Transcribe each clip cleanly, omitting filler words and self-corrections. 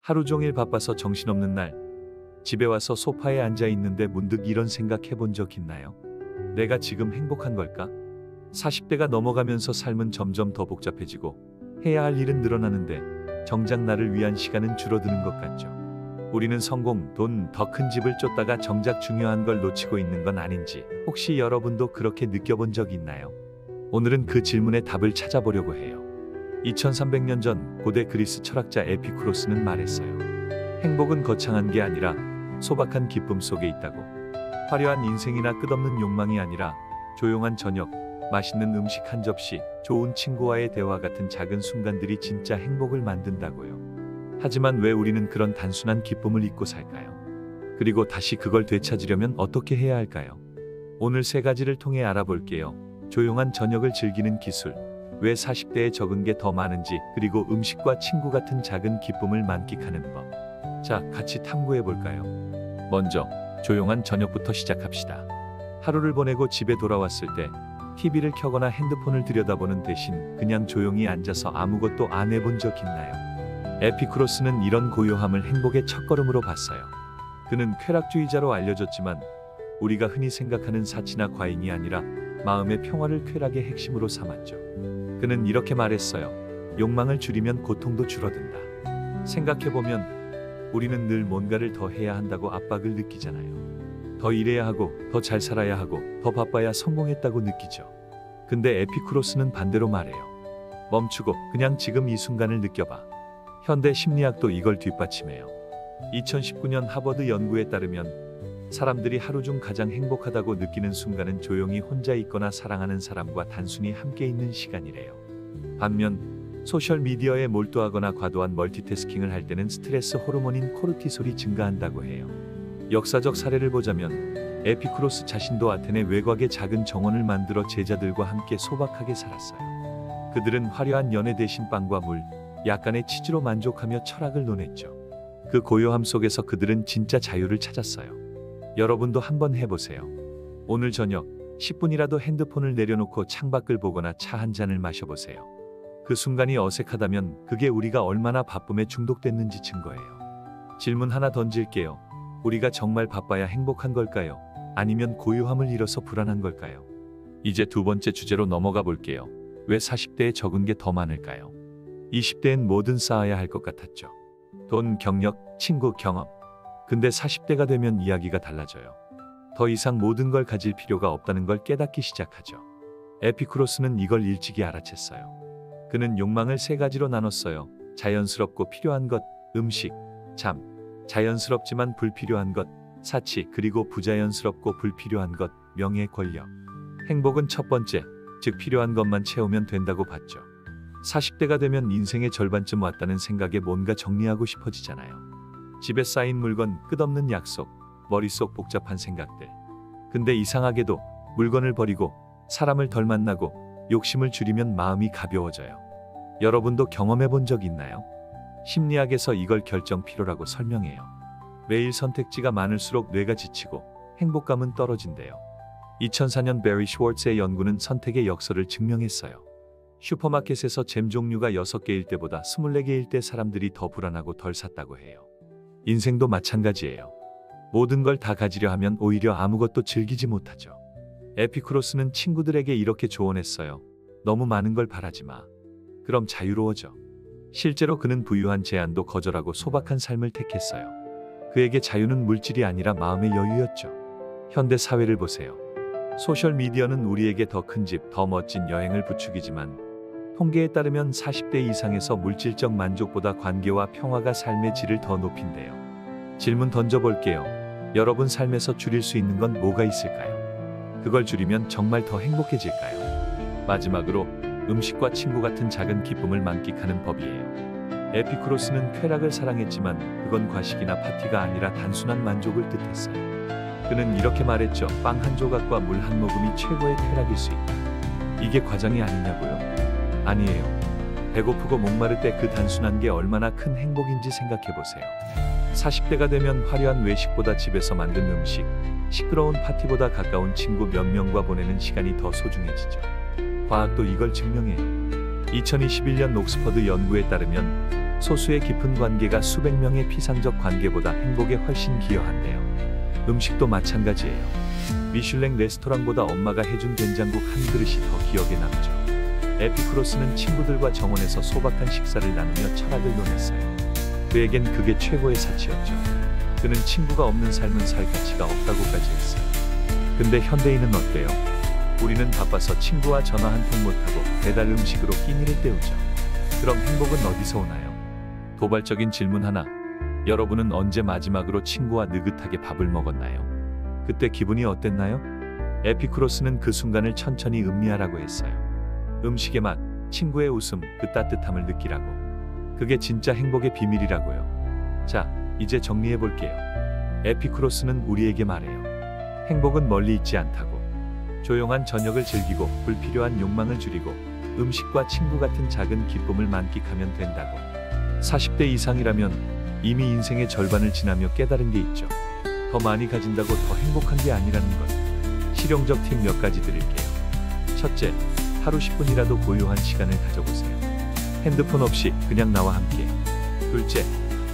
하루 종일 바빠서 정신없는 날, 집에 와서 소파에 앉아 있는데 문득 이런 생각 해본 적 있나요? 내가 지금 행복한 걸까? 40대가 넘어가면서 삶은 점점 더 복잡해지고 해야 할 일은 늘어나는데 정작 나를 위한 시간은 줄어드는 것 같죠. 우리는 성공, 돈, 더 큰 집을 쫓다가 정작 중요한 걸 놓치고 있는 건 아닌지 혹시 여러분도 그렇게 느껴본 적 있나요? 오늘은 그 질문에 답을 찾아보려고 해요. 2300년 전 고대 그리스 철학자 에피쿠로스는 말했어요. 행복은 거창한 게 아니라 소박한 기쁨 속에 있다고. 화려한 인생이나 끝없는 욕망이 아니라 조용한 저녁, 맛있는 음식 한 접시, 좋은 친구와의 대화 같은 작은 순간들이 진짜 행복을 만든다고요. 하지만 왜 우리는 그런 단순한 기쁨을 잊고 살까요? 그리고 다시 그걸 되찾으려면 어떻게 해야 할까요? 오늘 세 가지를 통해 알아볼게요. 조용한 저녁을 즐기는 기술, 왜 40대에 적은 게 더 많은지, 그리고 음식과 친구 같은 작은 기쁨을 만끽하는 법. 자, 같이 탐구해 볼까요? 먼저 조용한 저녁부터 시작합시다. 하루를 보내고 집에 돌아왔을 때 TV를 켜거나 핸드폰을 들여다보는 대신 그냥 조용히 앉아서 아무것도 안 해본 적 있나요? 에피쿠로스는 이런 고요함을 행복의 첫걸음으로 봤어요. 그는 쾌락주의자로 알려졌지만 우리가 흔히 생각하는 사치나 과잉이 아니라 마음의 평화를 쾌락의 핵심으로 삼았죠. 그는 이렇게 말했어요. 욕망을 줄이면 고통도 줄어든다. 생각해보면 우리는 늘 뭔가를 더 해야 한다고 압박을 느끼잖아요. 더 일해야 하고, 더 잘 살아야 하고, 더 바빠야 성공했다고 느끼죠. 근데 에피쿠로스는 반대로 말해요. 멈추고 그냥 지금 이 순간을 느껴봐. 현대 심리학도 이걸 뒷받침해요. 2019년 하버드 연구에 따르면 사람들이 하루 중 가장 행복하다고 느끼는 순간은 조용히 혼자 있거나 사랑하는 사람과 단순히 함께 있는 시간이래요. 반면 소셜미디어에 몰두하거나 과도한 멀티태스킹을 할 때는 스트레스 호르몬인 코르티솔이 증가한다고 해요. 역사적 사례를 보자면 에피쿠로스 자신도 아테네 외곽에 작은 정원을 만들어 제자들과 함께 소박하게 살았어요. 그들은 화려한 연회 대신 빵과 물, 약간의 치즈로 만족하며 철학을 논했죠. 그 고요함 속에서 그들은 진짜 자유를 찾았어요. 여러분도 한번 해보세요. 오늘 저녁 10분이라도 핸드폰을 내려놓고 창밖을 보거나 차 한 잔을 마셔보세요. 그 순간이 어색하다면 그게 우리가 얼마나 바쁨에 중독됐는지 증거예요. 질문 하나 던질게요. 우리가 정말 바빠야 행복한 걸까요? 아니면 고요함을 잃어서 불안한 걸까요? 이제 두 번째 주제로 넘어가 볼게요. 왜 40대에 적은 게 더 많을까요? 20대엔 뭐든 쌓아야 할 것 같았죠. 돈, 경력, 친구, 경험. 근데 40대가 되면 이야기가 달라져요. 더 이상 모든 걸 가질 필요가 없다는 걸 깨닫기 시작하죠. 에피쿠로스는 이걸 일찍이 알아챘어요. 그는 욕망을 세 가지로 나눴어요. 자연스럽고 필요한 것, 음식, 잠. 자연스럽지만 불필요한 것, 사치, 그리고 부자연스럽고 불필요한 것, 명예, 권력. 행복은 첫 번째, 즉 필요한 것만 채우면 된다고 봤죠. 40대가 되면 인생의 절반쯤 왔다는 생각에 뭔가 정리하고 싶어지잖아요. 집에 쌓인 물건, 끝없는 약속, 머릿속 복잡한 생각들. 근데 이상하게도 물건을 버리고 사람을 덜 만나고 욕심을 줄이면 마음이 가벼워져요. 여러분도 경험해 본 적 있나요? 심리학에서 이걸 결정 피로라고 설명해요. 매일 선택지가 많을수록 뇌가 지치고 행복감은 떨어진대요. 2004년 베리 슈월츠의 연구는 선택의 역설을 증명했어요. 슈퍼마켓에서 잼 종류가 6개일 때보다 24개일 때 사람들이 더 불안하고 덜 샀다고 해요. 인생도 마찬가지예요. 모든 걸 다 가지려 하면 오히려 아무것도 즐기지 못하죠. 에피쿠로스는 친구들에게 이렇게 조언했어요. 너무 많은 걸 바라지 마. 그럼 자유로워져. 실제로 그는 부유한 제안도 거절하고 소박한 삶을 택했어요. 그에게 자유는 물질이 아니라 마음의 여유였죠. 현대 사회를 보세요. 소셜미디어는 우리에게 더 큰 집, 더 멋진 여행을 부추기지만 통계에 따르면 40대 이상에서 물질적 만족보다 관계와 평화가 삶의 질을 더 높인대요. 질문 던져볼게요. 여러분 삶에서 줄일 수 있는 건 뭐가 있을까요? 그걸 줄이면 정말 더 행복해질까요? 마지막으로 음식과 친구 같은 작은 기쁨을 만끽하는 법이에요. 에피쿠로스는 쾌락을 사랑했지만 그건 과식이나 파티가 아니라 단순한 만족을 뜻했어요. 그는 이렇게 말했죠. 빵 한 조각과 물 한 모금이 최고의 쾌락일 수 있다. 이게 과장이 아니냐고요? 아니에요. 배고프고 목마를 때 그 단순한 게 얼마나 큰 행복인지 생각해보세요. 40대가 되면 화려한 외식보다 집에서 만든 음식, 시끄러운 파티보다 가까운 친구 몇 명과 보내는 시간이 더 소중해지죠. 과학도 이걸 증명해요. 2021년 옥스퍼드 연구에 따르면 소수의 깊은 관계가 수백 명의 피상적 관계보다 행복에 훨씬 기여한대요. 음식도 마찬가지예요. 미슐랭 레스토랑보다 엄마가 해준 된장국 한 그릇이 더 기억에 남죠. 에피쿠로스는 친구들과 정원에서 소박한 식사를 나누며 철학을 논했어요. 그에겐 그게 최고의 사치였죠. 그는 친구가 없는 삶은 살 가치가 없다고까지 했어요. 근데 현대인은 어때요? 우리는 바빠서 친구와 전화 한 통 못하고 배달 음식으로 끼니를 때우죠. 그럼 행복은 어디서 오나요? 도발적인 질문 하나. 여러분은 언제 마지막으로 친구와 느긋하게 밥을 먹었나요? 그때 기분이 어땠나요? 에피쿠로스는 그 순간을 천천히 음미하라고 했어요. 음식의 맛, 친구의 웃음, 그 따뜻함을 느끼라고. 그게 진짜 행복의 비밀이라고요. 자, 이제 정리해 볼게요. 에피쿠로스는 우리에게 말해요. 행복은 멀리 있지 않다고. 조용한 저녁을 즐기고 불필요한 욕망을 줄이고 음식과 친구 같은 작은 기쁨을 만끽하면 된다고. 40대 이상이라면 이미 인생의 절반을 지나며 깨달은 게 있죠. 더 많이 가진다고 더 행복한 게 아니라는 것. 실용적 팁 몇 가지 드릴게요. 첫째, 하루 10분이라도 고요한 시간을 가져보세요. 핸드폰 없이 그냥 나와 함께. 둘째,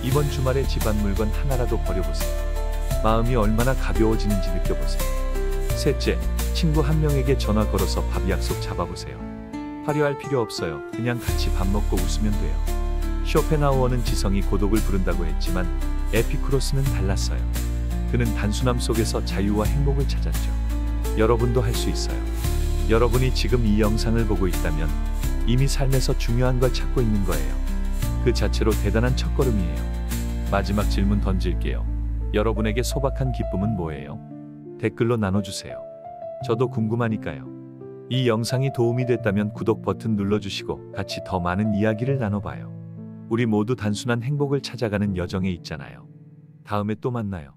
이번 주말에 집안 물건 하나라도 버려보세요. 마음이 얼마나 가벼워지는지 느껴보세요. 셋째, 친구 한 명에게 전화 걸어서 밥 약속 잡아보세요. 화려할 필요 없어요. 그냥 같이 밥 먹고 웃으면 돼요. 쇼펜하우어는 지성이 고독을 부른다고 했지만 에피쿠로스는 달랐어요. 그는 단순함 속에서 자유와 행복을 찾았죠. 여러분도 할 수 있어요. 여러분이 지금 이 영상을 보고 있다면 이미 삶에서 중요한 걸 찾고 있는 거예요. 그 자체로 대단한 첫걸음이에요. 마지막 질문 던질게요. 여러분에게 소박한 기쁨은 뭐예요? 댓글로 나눠주세요. 저도 궁금하니까요. 이 영상이 도움이 됐다면 구독 버튼 눌러주시고 같이 더 많은 이야기를 나눠봐요. 우리 모두 단순한 행복을 찾아가는 여정에 있잖아요. 다음에 또 만나요.